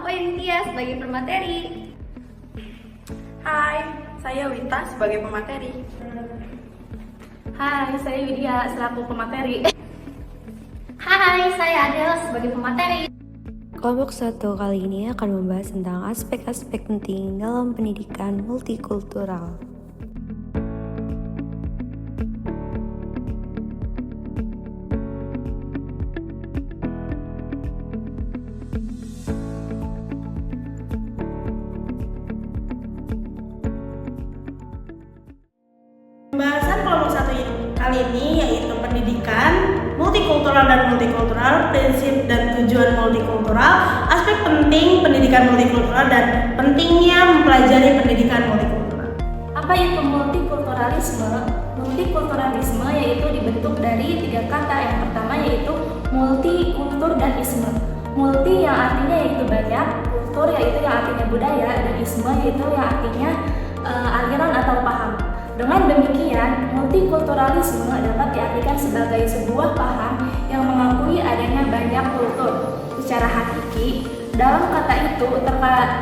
Aku Intia sebagai pemateri. Hai, saya Wita sebagai pemateri. Hai, saya Widya selaku pemateri. Hai, saya Adel sebagai pemateri. Kelompok 1 kali ini akan membahas tentang aspek-aspek penting dalam pendidikan multikultural. Pembahasan kelompok 1 kali ini yaitu pendidikan multikultural dan multikultural, prinsip dan tujuan multikultural, aspek penting pendidikan multikultural, dan pentingnya mempelajari pendidikan multikultural. Apa itu multikulturalisme? Multikulturalisme yaitu dibentuk dari 3 kata. Yang pertama yaitu multi, kultur, dan isme. Multi yang artinya yaitu banyak, kultur yaitu yang artinya budaya, dan isme yaitu yang artinya aliran atau paham. Dengan demikian, multikulturalisme dapat diartikan sebagai sebuah paham yang mengakui adanya banyak kultur. Secara hakiki, dalam kata itu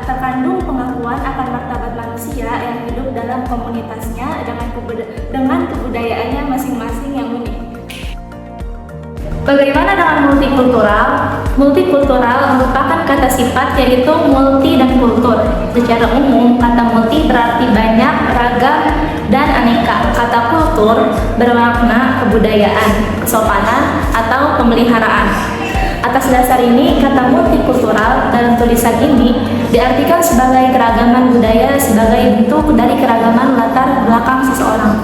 terkandung pengakuan akan martabat manusia yang hidup dalam komunitasnya dengan kebudayaannya masing-masing yang unik. Bagaimana dengan multikultural? Multikultural merupakan kata sifat yaitu multi dan kultur. Secara umum, kata multi berarti banyak, ragam, dan aneka. Kata kultur bermakna kebudayaan, kesopanan, atau pemeliharaan. Atas dasar ini, kata multikultural dalam tulisan ini diartikan sebagai keragaman budaya sebagai bentuk dari keragaman latar belakang seseorang.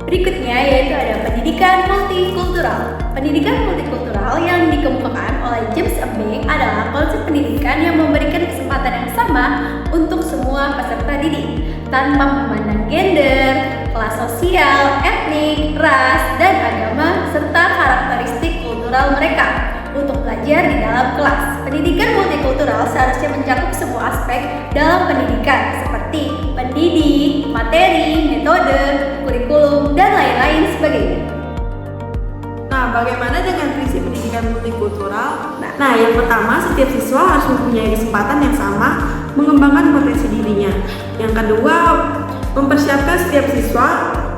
Berikutnya yaitu ada pendidikan multikultural. Pendidikan multikultural yang dikemukakan oleh James Abing adalah konsep pendidikan yang memberikan kesempatan yang sama untuk semua peserta didik tanpa memandang gender, kelas sosial, etnik, ras, dan agama serta karakteristik kultural mereka untuk belajar di dalam kelas. Pendidikan multikultural seharusnya mencakup semua aspek dalam pendidikan seperti pendidik, materi, metode, kurikulum, dan lain-lain sebagainya. Nah, bagaimana dengan prinsip pendidikan multikultural? Nah, yang pertama, setiap siswa harus mempunyai kesempatan yang sama mengembangkan potensi dirinya. Yang kedua, mempersiapkan setiap siswa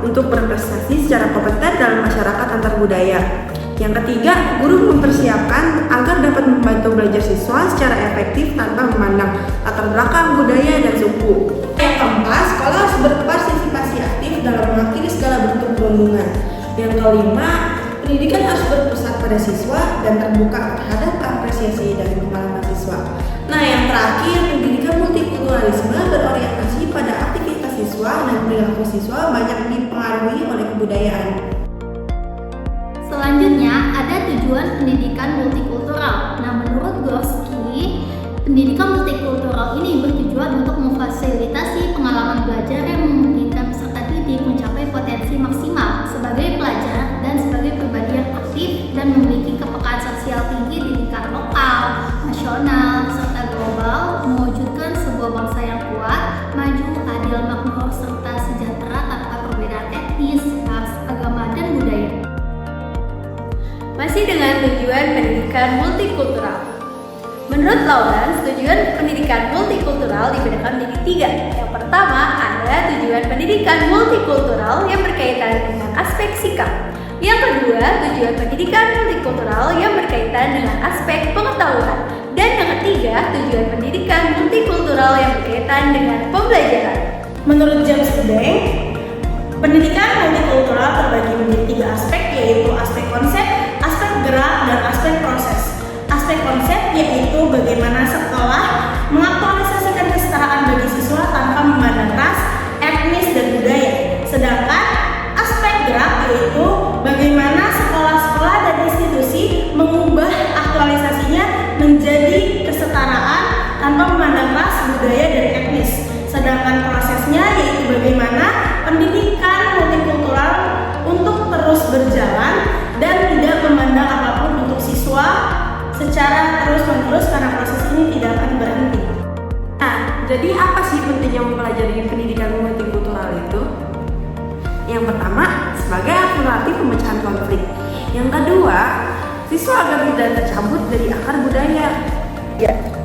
untuk berprestasi secara kompeten dalam masyarakat antar budaya. Yang ketiga, guru mempersiapkan agar dapat membantu belajar siswa secara efektif tanpa memandang latar belakang, budaya, dan suku. Yang keempat, sekolah harus berpartisipasi aktif dalam mengakhiri segala bentuk perundungan. Yang kelima, pendidikan harus berpusat pada siswa dan terbuka terhadap apresiasi dari pengalaman siswa. Nah, yang terakhir, pendidikan multikulturalisme berorientasi pada aktivitas siswa dan perilaku siswa banyak dipengaruhi oleh kebudayaan. Selanjutnya ada tujuan pendidikan multikultural. Nah, menurut Gorski, pendidikan multikultural ini bertujuan untuk memfasilitasi pengalaman belajar yang memungkinkan peserta didik mencapai potensi maksimal sebagai pelajar dan sebagai pribadi yang aktif dan memiliki kepekaan sosial tinggi di tingkat lokal, nasional, serta global, mewujudkan sebuah bangsa yang kuat, maju, adil, makmur, serta sejahtera tanpa perbedaan etnis, ras, agama, dan budaya. Masih dengan tujuan pendidikan multikultural. Menurut Lawrence, tujuan pendidikan multikultural dibedakan menjadi 3. Yang pertama ada tujuan pendidikan multikultural yang berkaitan dengan aspek sikap. Yang kedua, tujuan pendidikan multikultural yang berkaitan dengan aspek pengetahuan. Dan yang ketiga, tujuan pendidikan multikultural yang berkaitan dengan pembelajaran. Menurut James Abing, pendidikan multikultural terbagi menjadi 3 aspek, yaitu aspek konsep, aspek gerak, dan aspek proses. Aspek konsep yaitu bagaimana sekolah mengaktualisasikan kesetaraan bagi siswa tanpa memandang ras, etnis, dan budaya. Sedangkan aspek gerak yaitu bagaimana sekolah-sekolah dan institusi mengubah aktualisasinya menjadi kesetaraan tanpa memandang ras, budaya, dan etnis. Sedangkan prosesnya yaitu bagaimana pendidikan multikultural untuk terus berjalan dan tidak memandang apapun untuk siswa secara terus-menerus karena proses ini tidak akan berhenti. Nah, jadi apa sih pentingnya mempelajari pendidikan multikultural itu? Yang pertama, sebagai alternatif pemecahan konflik. Yang kedua, siswa agar tidak tercabut dari akar budaya.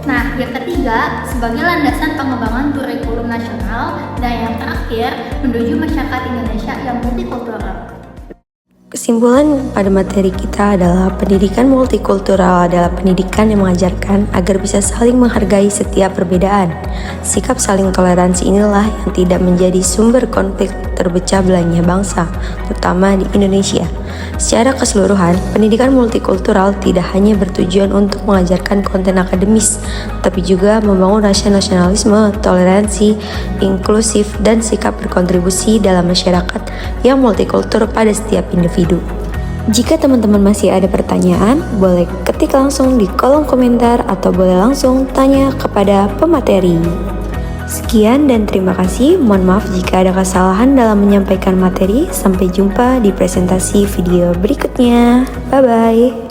Nah, yang ketiga, sebagai landasan pengembangan kurikulum nasional, dan yang terakhir, menuju masyarakat Indonesia yang multikultural. Kesimpulan pada materi kita adalah pendidikan multikultural adalah pendidikan yang mengajarkan agar bisa saling menghargai setiap perbedaan. Sikap saling toleransi inilah yang tidak menjadi sumber konflik terpecah belahnya bangsa, terutama di Indonesia. Secara keseluruhan, pendidikan multikultural tidak hanya bertujuan untuk mengajarkan konten akademis, tapi juga membangun rasa nasionalisme, toleransi, inklusif, dan sikap berkontribusi dalam masyarakat yang multikultur pada setiap individu. Jika teman-teman masih ada pertanyaan, boleh ketik langsung di kolom komentar atau boleh langsung tanya kepada pemateri. Sekian dan terima kasih. Mohon maaf jika ada kesalahan dalam menyampaikan materi. Sampai jumpa di presentasi video berikutnya. Bye-bye.